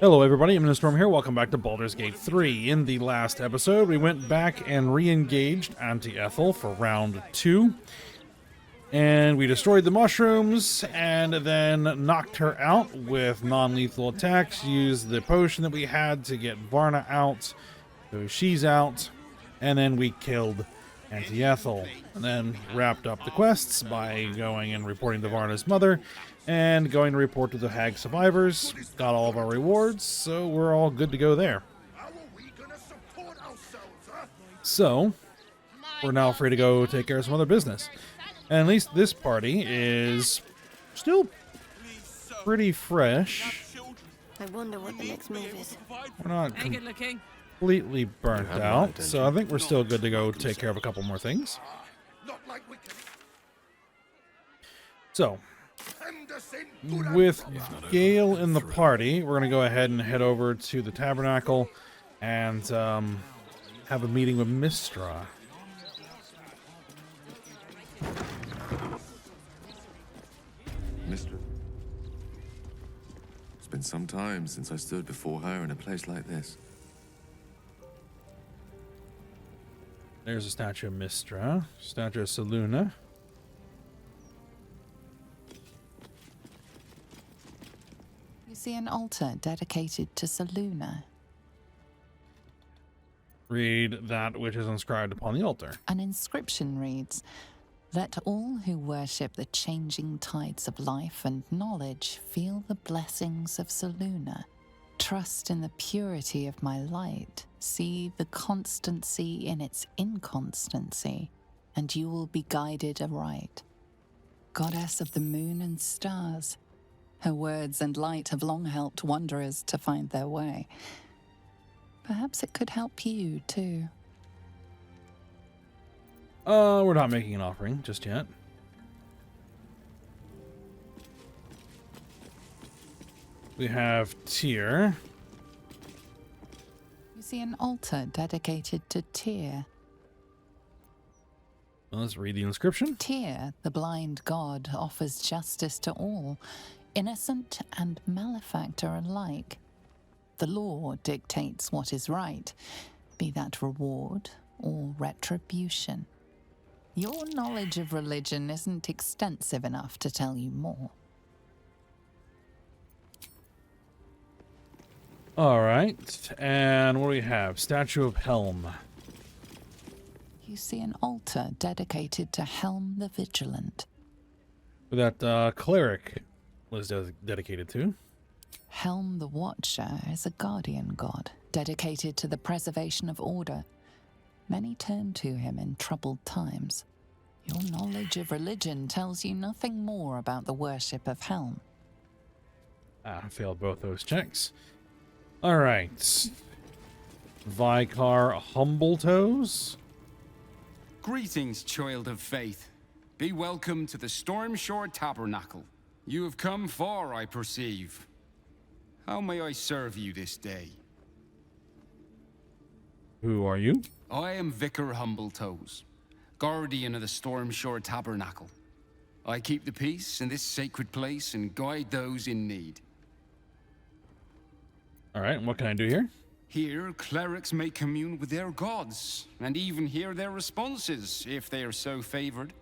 Hello everybody, I'm Storm here. Welcome back to Baldur's Gate 3. In the last episode, we went back and re-engaged Auntie Ethel for round 2. And we destroyed the mushrooms, and then knocked her out with non-lethal attacks, used the potion that we had to get Varna out, so she's out, and then we killed Auntie Ethel. And then wrapped up the quests by going and reporting to Varna's mother, and going to report to the Hag survivors. Got all of our rewards, so we're all good to go there. So, we're now free to go take care of some other business. And at least this party is still pretty fresh. I wonder what the next move is. We're not completely burnt out, so I think we're still good to go take care of a couple more things. So, with Gale in the party, we're going to go ahead and head over to the Tabernacle and have a meeting with Mistra. Mister, it's been some time since I stood before her in a place like this. There's a statue of Mistra, statue of Selûne. You see an altar dedicated to Selûne. Read that which is inscribed upon the altar. An inscription reads, "Let all who worship the changing tides of life and knowledge feel the blessings of Selûne. Trust in the purity of my light. See the constancy in its inconstancy, and you will be guided aright. Goddess of the moon and stars, her words and light have long helped wanderers to find their way. Perhaps it could help you, too." We're not making an offering just yet. We have Tyr. You see an altar dedicated to Tyr. Let's read the inscription. Tyr, the blind god, offers justice to all, innocent and malefactor alike. The law dictates what is right, be that reward or retribution. Your knowledge of religion isn't extensive enough to tell you more. All right, and what do we have? Statue of Helm. You see an altar dedicated to Helm the Vigilant. That cleric was dedicated to. Helm the Watcher is a guardian god, dedicated to the preservation of order. Many turn to him in troubled times. Your knowledge of religion tells you nothing more about the worship of Helm. I failed both those checks. All right. Vicar Humbletoes. Greetings, child of faith. Be welcome to the Stormshore Tabernacle. You have come far, I perceive. How may I serve you this day? Who are you? I am Vicar Humbletoes, guardian of the Stormshore Tabernacle. I keep the peace in this sacred place and guide those in need. All right, and what can I do here? Here, clerics may commune with their gods, and even hear their responses, if they are so favored.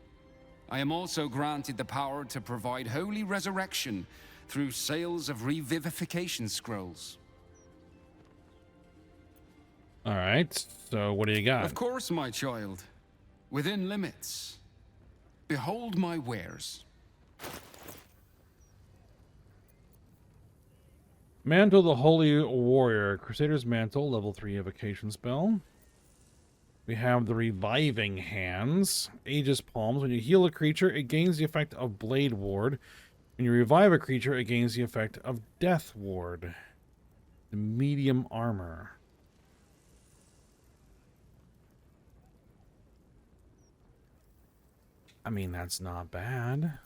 I am also granted the power to provide holy resurrection through sales of revivification scrolls. All right, so what do you got? Of course, my child. Within limits. Behold my wares. Mantle the Holy Warrior. Crusader's Mantle, level 3 evocation spell. We have the Reviving Hands. Aegis Palms. When you heal a creature, it gains the effect of Blade Ward. When you revive a creature, it gains the effect of Death Ward. The Medium Armor. I mean, that's not bad.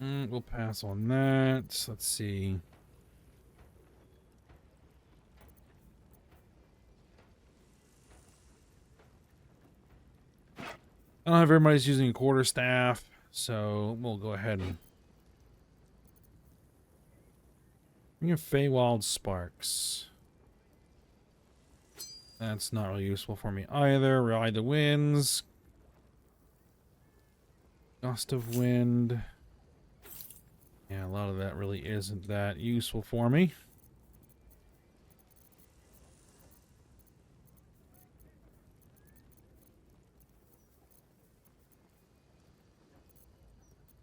We'll pass on that. Let's see. I don't have everybody's using a quarterstaff, so we'll go ahead and bring in Feywild Sparks. That's not really useful for me either. Ride the winds. Gust of wind. Yeah, a lot of that really isn't that useful for me.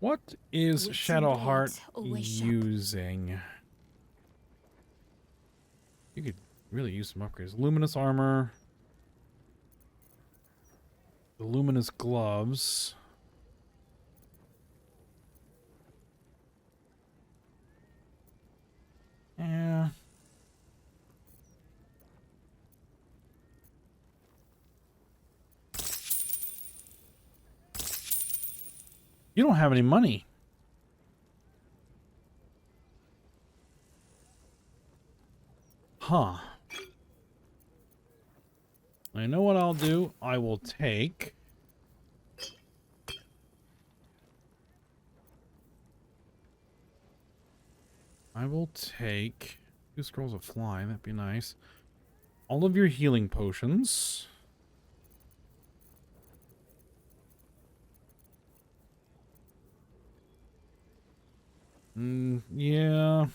What is Wits and Shadowheart blades always sharp. using? You could really use some upgrades. Luminous armor. The luminous gloves. Yeah. You don't have any money. Huh. I know what I'll do. I will take... two scrolls of fly. That'd be nice. All of your healing potions. Yeah.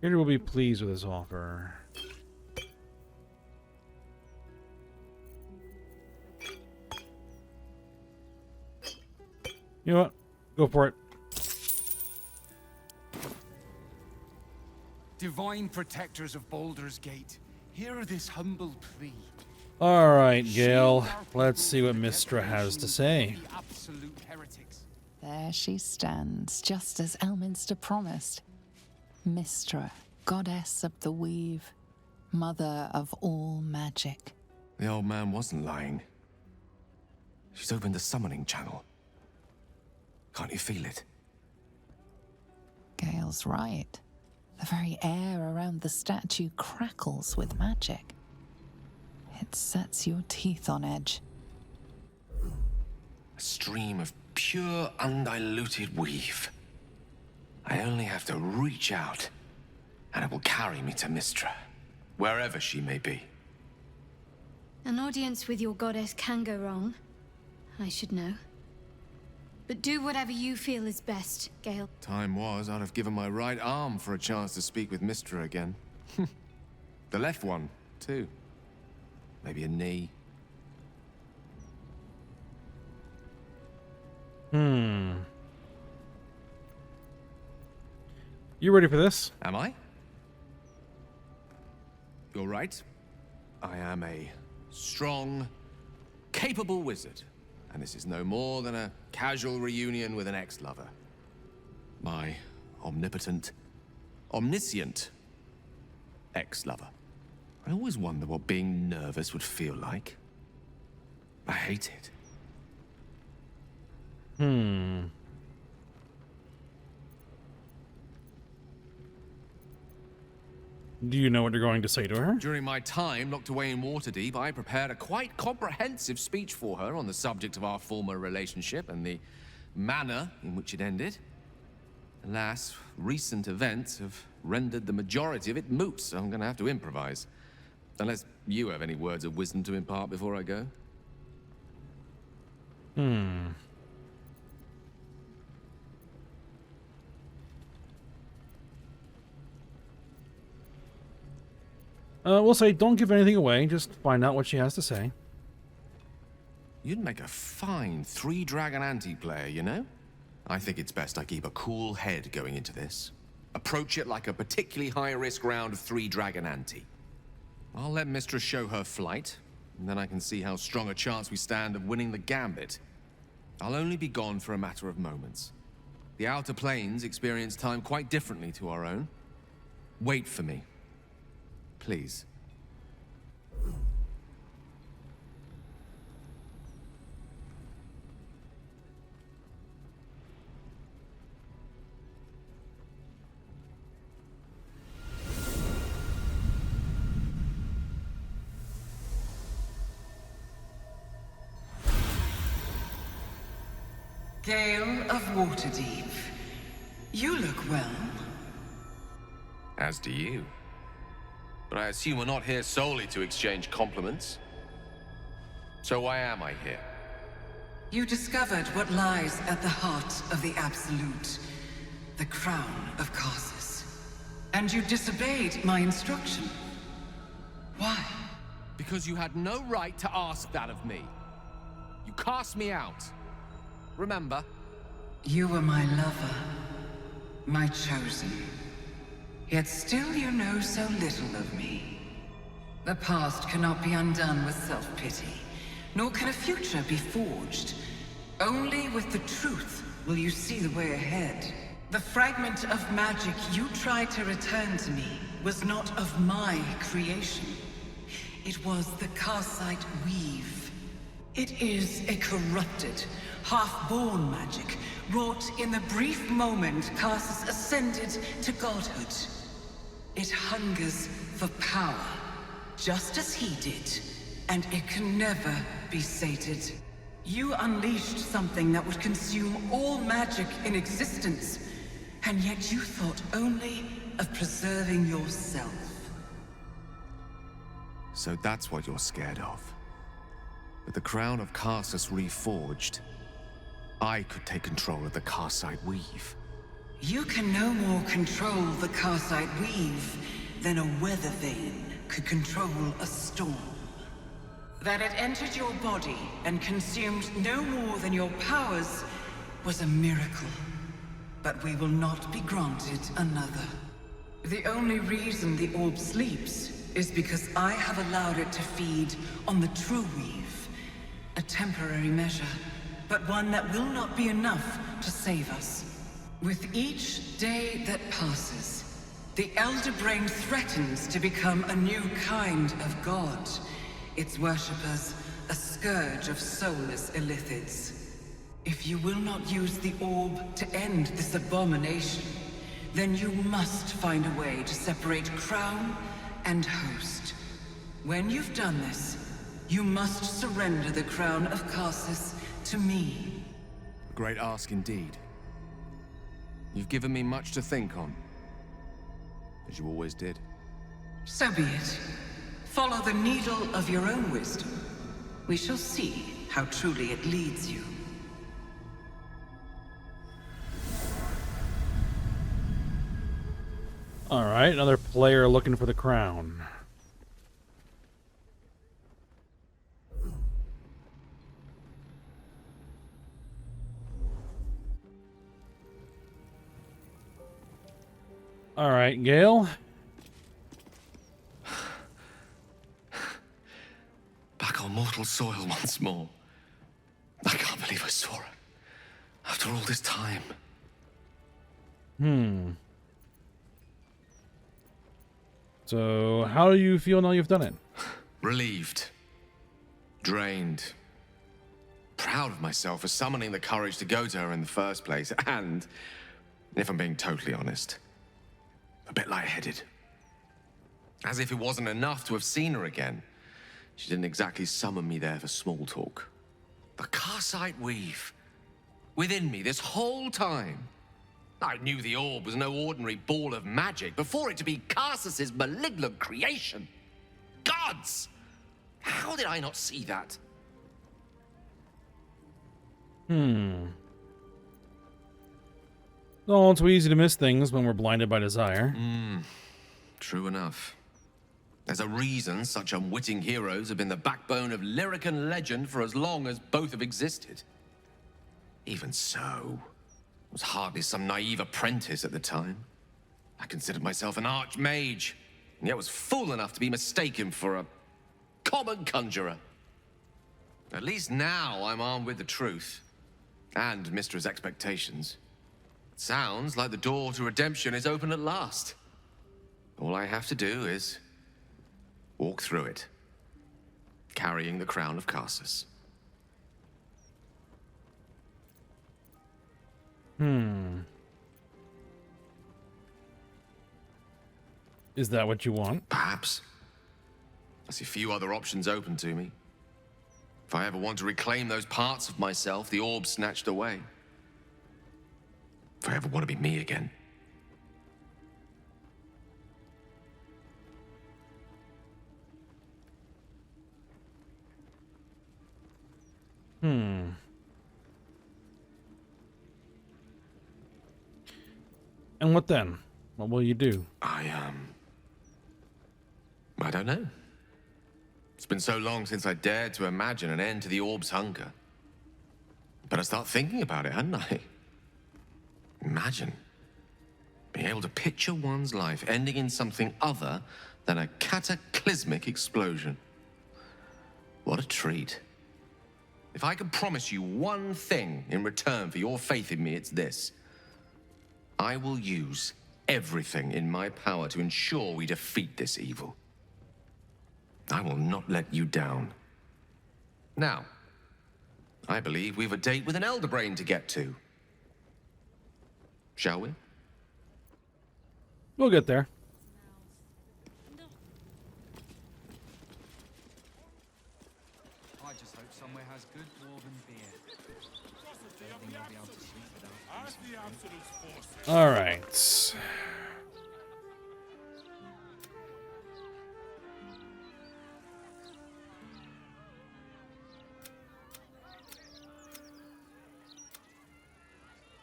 Peter will be pleased with this offer. You know what? Go for it. Divine protectors of Baldur's Gate, hear this humble plea. All right, Gale. Let's see what Mystra has to say. The absolute heretics. There she stands, just as Elminster promised. Mystra, goddess of the weave, mother of all magic. The old man wasn't lying. She's opened the summoning channel. Can't you feel it? Gale's right. The very air around the statue crackles with magic. It sets your teeth on edge. A stream of pure, undiluted weave. I only have to reach out, and it will carry me to Mystra, wherever she may be. An audience with your goddess can go wrong. I should know. But do whatever you feel is best, Gale. Time was, I'd have given my right arm for a chance to speak with Mystra again. The left one, too. Maybe a knee. You ready for this? Am I? You're right. I am a strong, capable wizard. And this is no more than a casual reunion with an ex-lover. My omnipotent, omniscient ex-lover. I always wonder what being nervous would feel like. I hate it. Do you know what you're going to say to her? During my time locked away in Waterdeep, I prepared a quite comprehensive speech for her on the subject of our former relationship and the manner in which it ended. Alas, recent events have rendered the majority of it moot, so I'm going to have to improvise. Unless you have any words of wisdom to impart before I go. We'll say don't give anything away. Just find out what she has to say. You'd make a fine three-dragon anti-player, you know? I think it's best I keep a cool head going into this. Approach it like a particularly high-risk round of three-dragon ante. I'll let Mistress show her flight, and then I can see how strong a chance we stand of winning the gambit. I'll only be gone for a matter of moments. The Outer Planes experience time quite differently to our own. Wait for me. Please. Gale of Waterdeep, you look well. As do you. But I assume we're not here solely to exchange compliments. So why am I here? You discovered what lies at the heart of the Absolute, the crown of Karsus. And you disobeyed my instruction. Why? Because you had no right to ask that of me. You cast me out. Remember? You were my lover, my chosen. Yet still you know so little of me. The past cannot be undone with self-pity, nor can a future be forged. Only with the truth will you see the way ahead. The fragment of magic you tried to return to me was not of my creation. It was the Karsite Weave. It is a corrupted, half-born magic, wrought in the brief moment Karsus ascended to godhood. It hungers for power, just as he did, and it can never be sated. You unleashed something that would consume all magic in existence, and yet you thought only of preserving yourself. So that's what you're scared of. With the crown of Karsus reforged, I could take control of the Karsite Weave. You can no more control the Karsite Weave than a weather vane could control a storm. That it entered your body and consumed no more than your powers was a miracle. But we will not be granted another. The only reason the orb sleeps is because I have allowed it to feed on the true weave. A temporary measure, but one that will not be enough to save us. With each day that passes, the Elder Brain threatens to become a new kind of god. Its worshippers, a scourge of soulless illithids. If you will not use the orb to end this abomination, then you must find a way to separate crown and host. When you've done this, you must surrender the crown of Karsus to me. A great ask indeed. You've given me much to think on, as you always did. So be it. Follow the needle of your own wisdom. We shall see how truly it leads you. Alright, another player looking for the crown. Alright, Gale. Back on mortal soil once more. I can't believe I saw it. After all this time. So, how do you feel now you've done it? Relieved. Drained. Proud of myself for summoning the courage to go to her in the first place. And, if I'm being totally honest, a bit lightheaded. As if it wasn't enough to have seen her again. She didn't exactly summon me there for small talk. The Karsite Weave. Within me this whole time. I knew the orb was no ordinary ball of magic before it to be Karsus's malignant creation. Gods! How did I not see that? Oh, it's so easy to miss things when we're blinded by desire. True enough. There's a reason such unwitting heroes have been the backbone of lyric and legend for as long as both have existed. Even so, I was hardly some naive apprentice at the time. I considered myself an archmage, and yet was fool enough to be mistaken for a common conjurer. At least now I'm armed with the truth, and Mistra's expectations. Sounds like the door to redemption is open at last. All I have to do is walk through it, carrying the crown of Karsus. Is that what you want? Perhaps. I see few other options open to me. If I ever want to reclaim those parts of myself the orb snatched away. If I ever want to be me again. And what then? What will you do? I don't know. It's been so long since I dared to imagine an end to the orb's hunger. But I start thinking about it, hadn't I? Imagine being able to picture one's life ending in something other than a cataclysmic explosion. What a treat. If I could promise you one thing in return for your faith in me, it's this. I will use everything in my power to ensure we defeat this evil. I will not let you down. Now, I believe we've a date with an Elder Brain to get to. Shall we? We'll get there. I just hope somewhere has good dwarven beer. I don't think I'll be able to sleep without All right.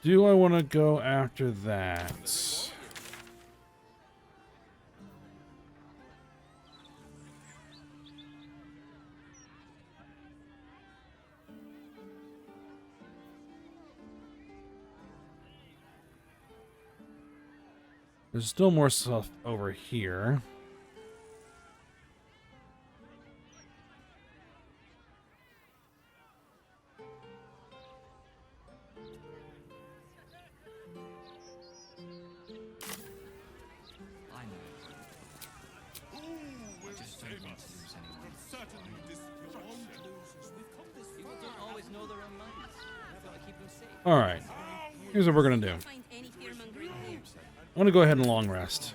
Do I want to go after that? There's still more stuff over here. All right. Here's what we're going to do. I'm going to go ahead and long rest.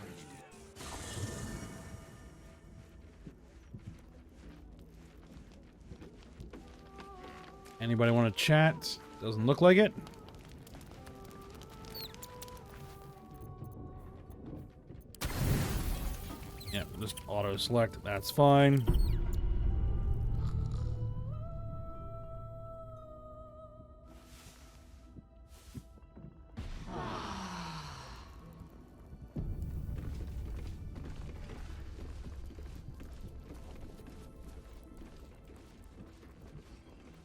Anybody want to chat? Doesn't look like it. Yep, just auto select. That's fine.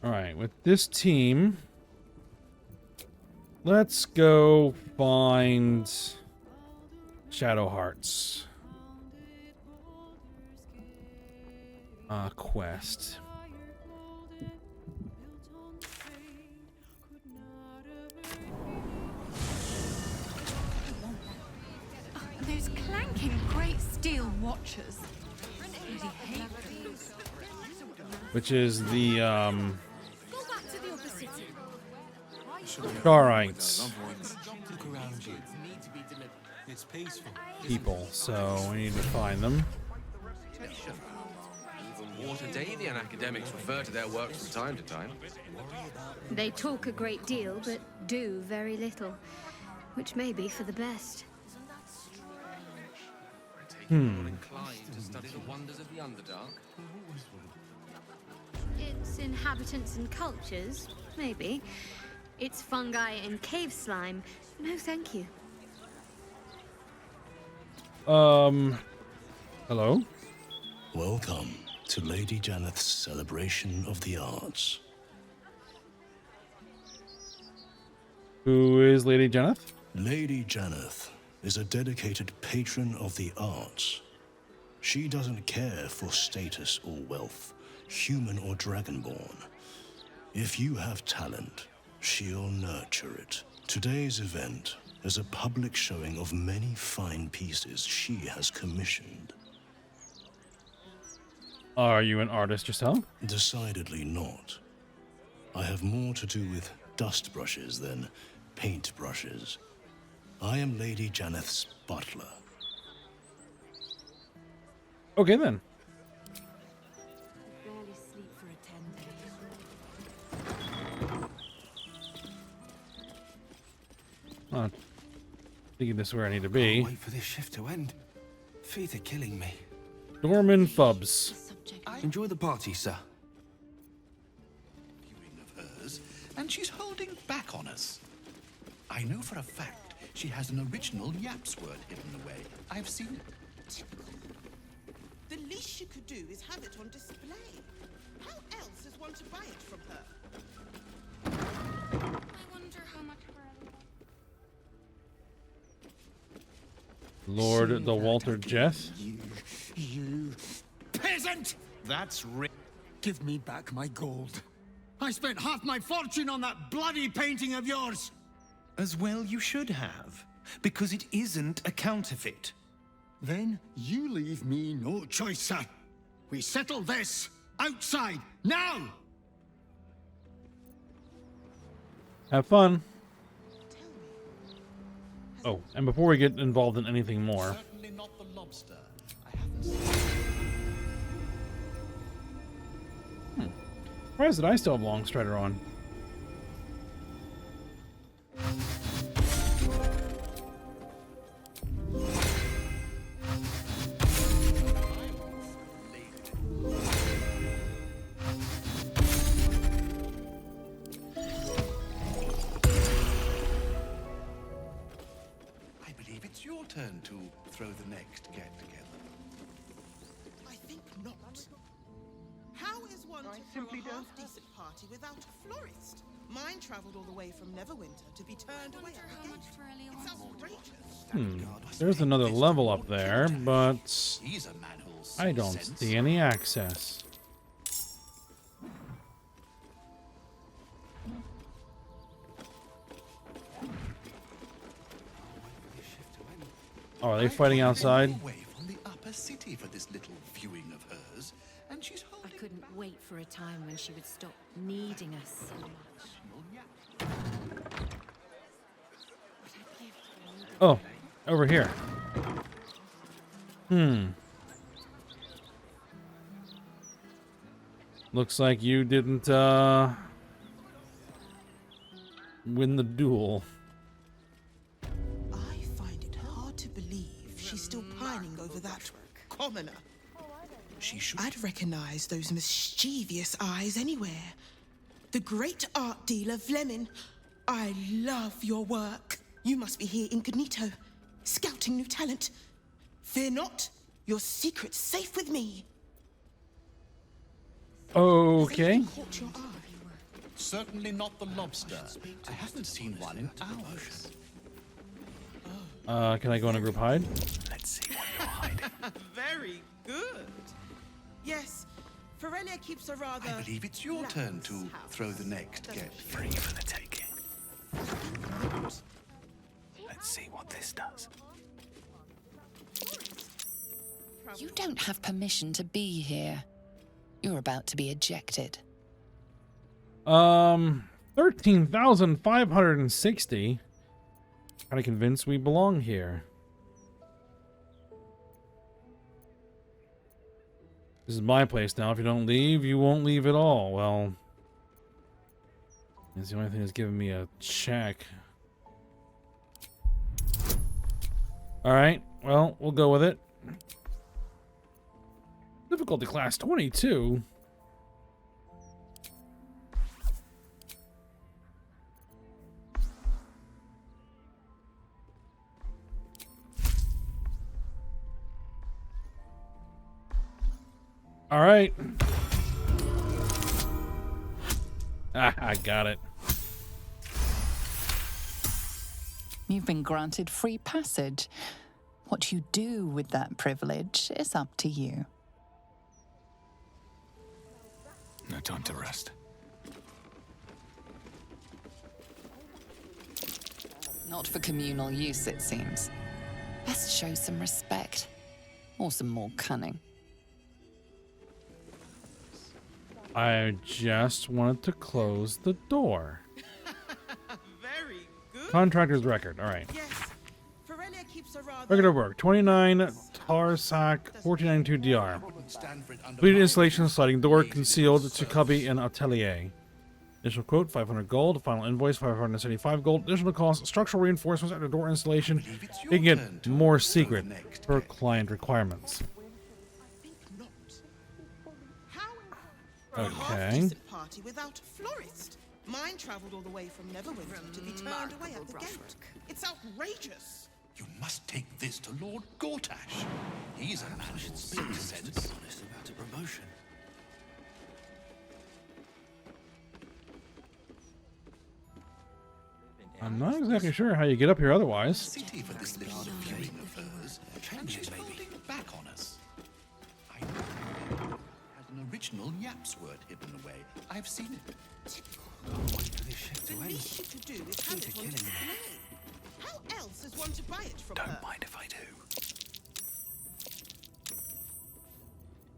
Alright, with this team, let's go find Shadow Hearts. Quest. Those clanking great steel watchers. Which is the, Go back to the other city. Sharites Look around you. It's peaceful. people, so we need to find them. Even Water-Davian academics refer to their works from time to time. They talk a great deal, but do very little, which may be for the best. Inclined to study the wonders of the Underdark. Its inhabitants and cultures, maybe. Its fungi and cave slime, no thank you. Hello? Welcome to Lady Janeth's celebration of the arts. Who is Lady Janeth? Lady Janeth is a dedicated patron of the arts. She doesn't care for status or wealth, human or dragonborn. If you have talent, she'll nurture it Today's event is a public showing of many fine pieces she has commissioned. Are you an artist yourself? Decidedly not. I have more to do with dust brushes than paint brushes. I am Lady Janeth's butler. Okay, then. Barely sleep for a 10 days. Thinking this is where I need to be. Wait for this shift to end. Feet are killing me. Dorman Fubs. Enjoy the party, sir. Of hers, and she's holding back on us. I know for a fact she has an original Yaps word hidden away. I've seen it. Typical. The least you could do is have it on display. How else is one to buy it from her? I wonder how much Lord the Walter Jess. You peasant! That's Give me back my gold. I spent half my fortune on that bloody painting of yours. As well you should have, because it isn't a counterfeit. Then you leave me no choice, sir. We settle this outside now! Have fun. Oh, and before we get involved in anything more, Certainly not the lobster. I haven't seen why is it I still have Long Strider on? I believe it's your turn to throw the next get-together. I think not. How is one to simply throw a don't half-decent party without a florist? Mine traveled all the way from Neverwinter to be turned away at the gate. It's outrageous. There's another level up there, but He's a man who'll I don't sense. see any access. Oh, are they fighting outside? Away from the upper city for this little viewing of hers, and she's I holding couldn't wait for a time when she would stop needing us so much. Oh, over here. Looks like you didn't win the duel. I find it hard to believe she's still pining over that commoner. She should. I'd recognize those mischievous eyes anywhere. The great art dealer Vlemin. I love your work. You must be here incognito, scouting new talent. Fear not, your secret's safe with me. Okay. Caught your eye. Certainly not the lobster. I haven't seen one in hours. Can I go in a group hide? Let's see what you're hiding. Very good. Yes, Ferelia keeps a rather... I believe it's your turn to throw the next get free for the taking. Let's see what this does. You don't have permission to be here. You're about to be ejected. 13,560. How to convince we belong here? This is my place now. If you don't leave, you won't leave at all. Well, it's the only thing that's giving me a check. Alright, well, we'll go with it. Difficulty class 22. All right. Ah, I got it. You've been granted free passage. What you do with that privilege is up to you. No time to rest. Not for communal use, it seems. Best show some respect. Or some more cunning. I just wanted to close the door. Very good. Contractor's record. All right. Yes. Ferelia keeps a rather... Record of work. 29 Tarsak 1492 DR. Completed installation, sliding door, concealed to cubby and atelier. Initial quote, 500 gold. Final invoice, 575 gold. Additional cost, structural reinforcements after door installation. It can get more secret per client requirements. For a Okay. half-decent party without a florist. Mine travelled all the way from Neverwinter to be turned away at the gate. It's outrageous. You must take this to Lord Gortash. He's a man who speaks sense. Honest about a promotion. I'm not exactly sure how you get up here otherwise. City for this little viewing of hers. And she's holding back on us. I know has an original Yaps word hidden away. I've seen it. The least you could do is have it on display. How else is one to buy it from her? Don't mind if I do.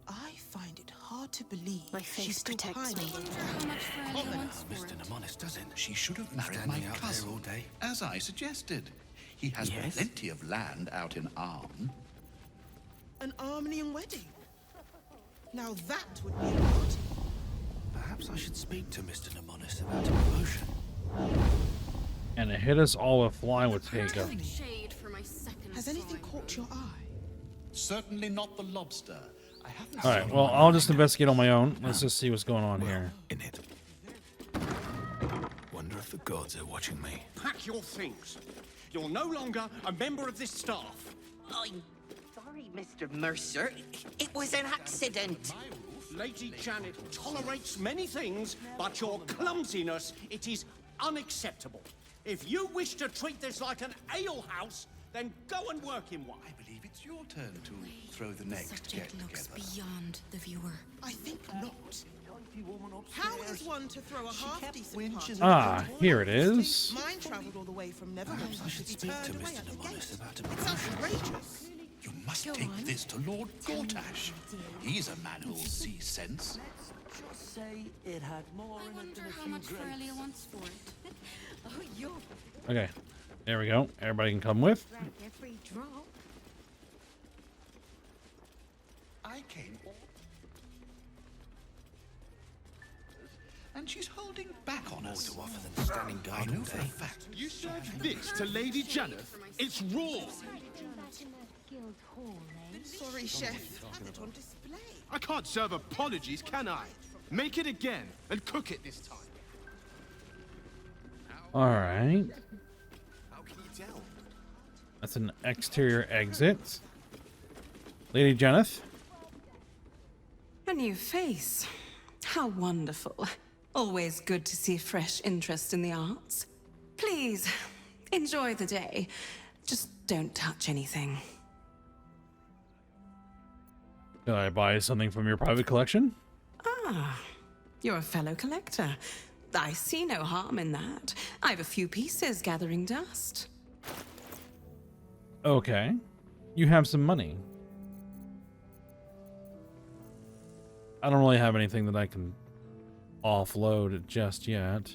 I find it hard to believe My face she's still protects me. How much Ferelia wants for Mr. it? Nemonis doesn't. She should have married Standing my out there cousin, all day. as I suggested. He has Yes? plenty of land out in Arm. An Armenian wedding. Now that would be a party. Perhaps I should speak to Mr. Nemonis about a promotion. And it hit us all with fly with Taker. Shade for my second Has anything caught your eye? Certainly not the lobster. I haven't Alright, seen well, one I'll just investigate on my own. Let's just see what's going on here. In it. Wonder if the gods are watching me. Pack your things. You're no longer a member of this staff. I'm sorry, Mr. Mercer. It was an accident. Lady Janet tolerates many things, but your clumsiness, it is unacceptable. If you wish to treat this like an alehouse, then go and work in one. I believe it's your turn to throw the next Subject looks get-together. beyond the viewer. I think not. How is one to throw a half-decent party? Ah, here it is. Mine travelled all the way from Perhaps I Neverwinter should to be speak to turned away Mr. at the Nemonis gate. about a It's promotion. outrageous. You must Go take on. this to Lord Gortash. He's a man who'll see sense. Say it had more I wonder how much Ferelia wants for it. Oh, you're Okay, there we go. Everybody can come with. every drop. I came and she's holding back on us. More to offer than standing I guard know all for a day. fact. You serve this to Lady Janet? It's raw. Sorry, Chef. Have it on display. I can't serve apologies, can I? Make it again and cook it this time. Alright. How can you tell? That's an exterior exit. Lady Janeth. A new face. How wonderful. Always good to see fresh interest in the arts. Please, enjoy the day. Just don't touch anything. Can I buy something from your private collection? Ah, you're a fellow collector. I see no harm in that. I've a few pieces gathering dust. Okay. You have some money. I don't really have anything that I can offload just yet.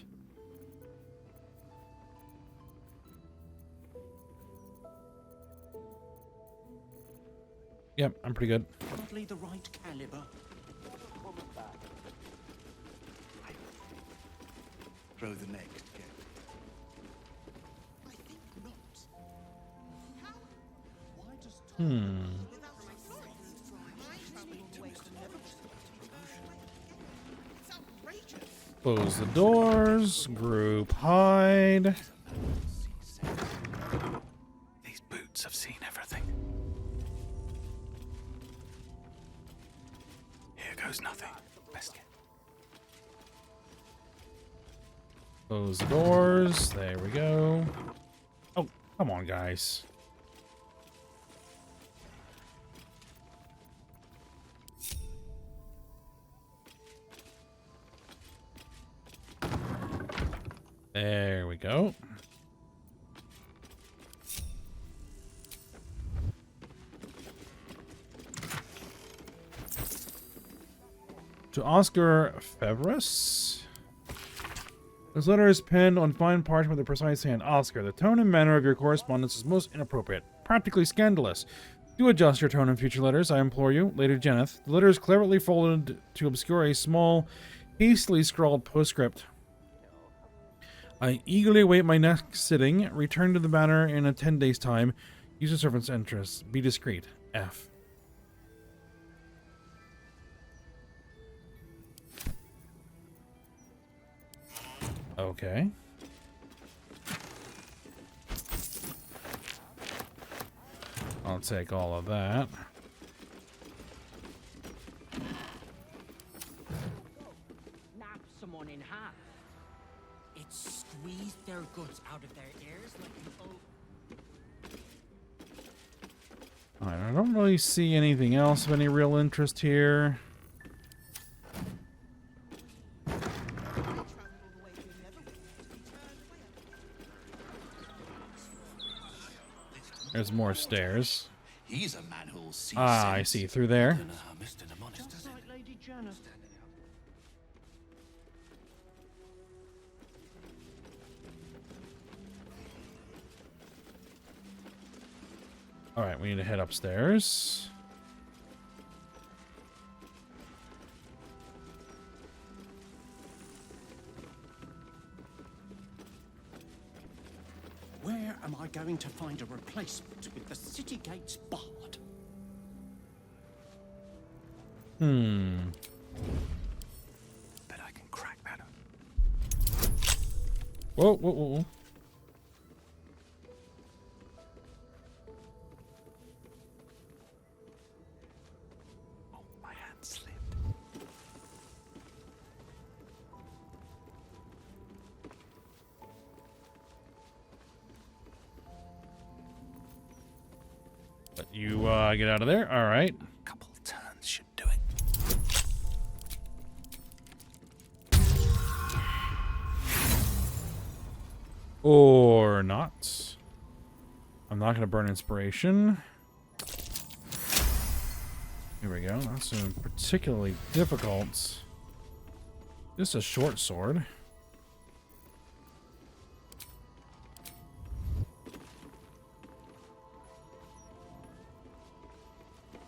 Yep, I'm pretty good. Hardly the right caliber. Throw the next get. I think not. How? Why does without a florist? Mine travelled all the way from Neverwinter to be turned away at the gate. It's outrageous. Close the doors. Group hide. These boots have seen everything. Here goes nothing. Best get. Close the doors. There we go. Oh, come on, guys. There we go. To Oscar Fevres. This letter is penned on fine parchment with a precise hand. Oscar, the tone and manner of your correspondence is most inappropriate, practically scandalous. Do adjust your tone in future letters, I implore you. Lady Jeneth. The letter is cleverly folded to obscure a small, hastily scrawled postscript. I eagerly await my next sitting. Return to the manor in 10 days' time. Use the servant's interests. Be discreet. F. Okay. I'll take all of that. Nap someone in half. It squeezed their guts out of their ears like an Alright, I don't really see anything else of any real interest here. There's more stairs. He's a man who'll see Ah, I see. Through there. Mr. Nemonis Just like Lady Janet. Alright, we need to head upstairs. Where am I going to find a replacement with the city gates barred? Bet I can crack that. Whoa, whoa, whoa, whoa. Oh, my hand slipped. Let you get out of there. All right. Couple turns should do it. Or not. I'm not going to burn inspiration. Here we go. That's particularly difficult. This is a short sword.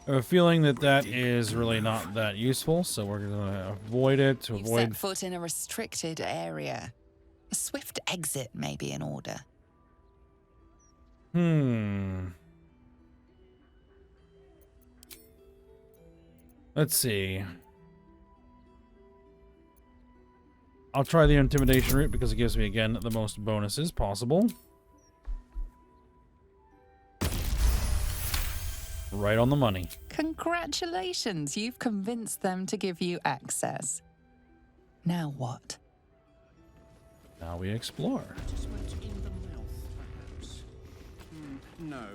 I have a feeling that that is really not that useful, so we're going to avoid it to You've avoid... set foot in a restricted area. A swift exit may be in order. Let's see. I'll try the intimidation route because it gives me, again, the most bonuses possible. Right on the money. Congratulations, you've convinced them to give you access. Now what? Now we explore. Just went in the mouth, perhaps. No.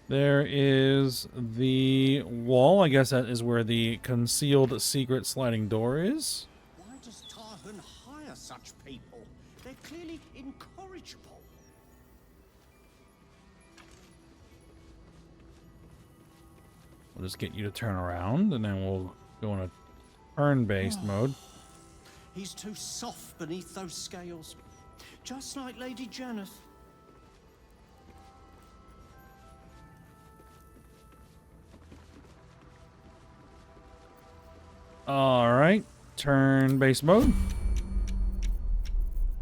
There is the wall. I guess that is where the concealed secret sliding door is. Why does Tarhun hire such people? They're clearly incorrigible. We'll just get you to turn around, and then we'll go in a turn-based mode. He's too soft beneath those scales. Just like Lady Janet. Alright. Turn-based mode.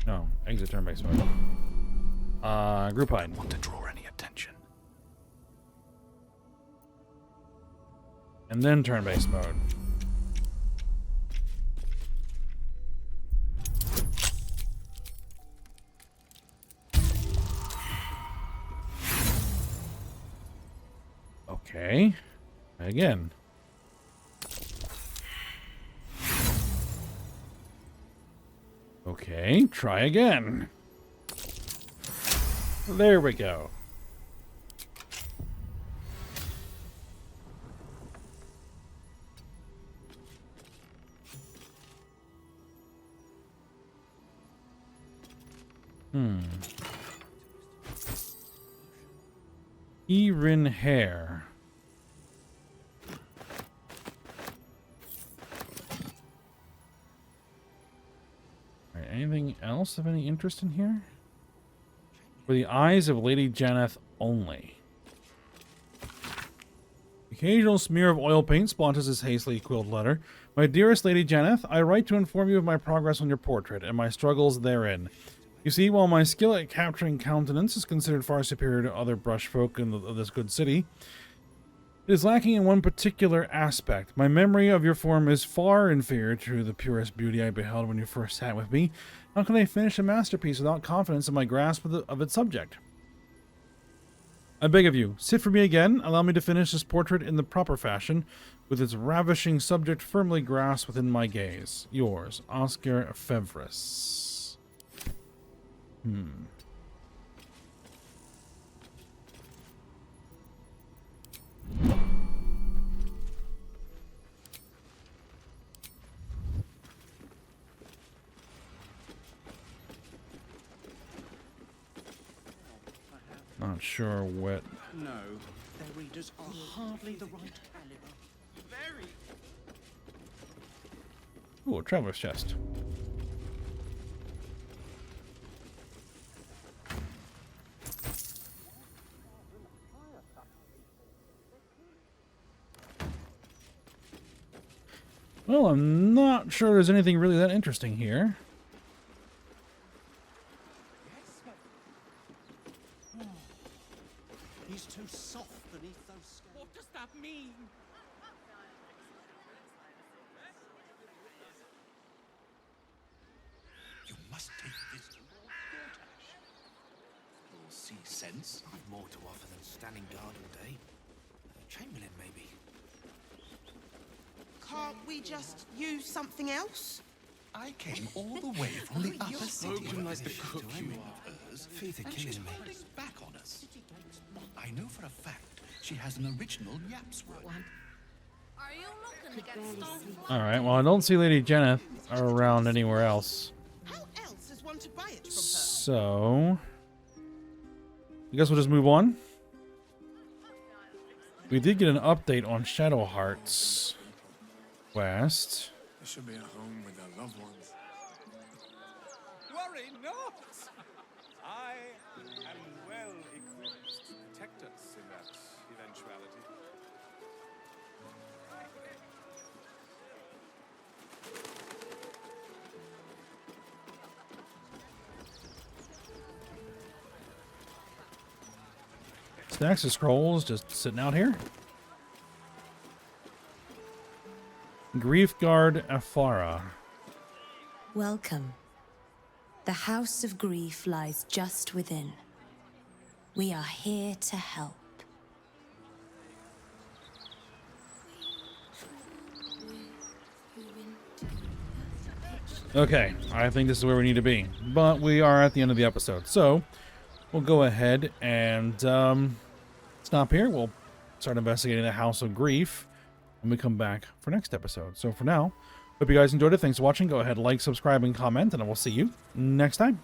No, exit turn-based mode. Group hide. Want to draw any attention. And then turn-based mode. Okay. Again. Okay, try again. There we go. Erin Hair. Alright, anything else of any interest in here? For the eyes of Lady Janeth only. Occasional smear of oil paint splotches his hastily quilled letter. My dearest Lady Janeth, I write to inform you of my progress on your portrait and my struggles therein. You see, while my skill at capturing countenance is considered far superior to other brush folk of this good city, it is lacking in one particular aspect. My memory of your form is far inferior to the purest beauty I beheld when you first sat with me. How can I finish a masterpiece without confidence in my grasp of its subject? I beg of you, sit for me again. Allow me to finish this portrait in the proper fashion, with its ravishing subject firmly grasped within my gaze. Yours, Oscar Fevris. Not sure what. No, their readers are hardly the right caliber. Very. Ooh, a traveler's chest. Well, I'm not sure there's anything really that interesting here. He's too soft beneath those scales. What does that mean? You must take this to Lord Gortash. You'll see sense. I've more to offer than standing guard all day. Chamberlain, maybe. Can't we just use something else? I came all the way from the upper city. Spoken like the cook you are. Feet are And she's killing me. holding back on us. I know for a fact she has an original Yaps word. Are you looking to get stoned? Alright, well, I don't see Lady Janeth around anywhere else. How else is one to buy it from her? So, I guess we'll just move on. We did get an update on Shadowheart's quest. They should be at home with their loved ones. Worry not! I am well equipped to protect us in that eventuality. Stacks of scrolls just sitting out here. Griefguard Afara. Welcome. The House of Grief lies just within. We are here to help. Okay, I think this is where we need to be. But we are at the end of the episode. So, we'll go ahead and stop here. We'll start investigating the House of Grief when we come back for next episode. So for now, hope you guys enjoyed it. Thanks for watching. Go ahead, like, subscribe, and comment, and I will see you next time.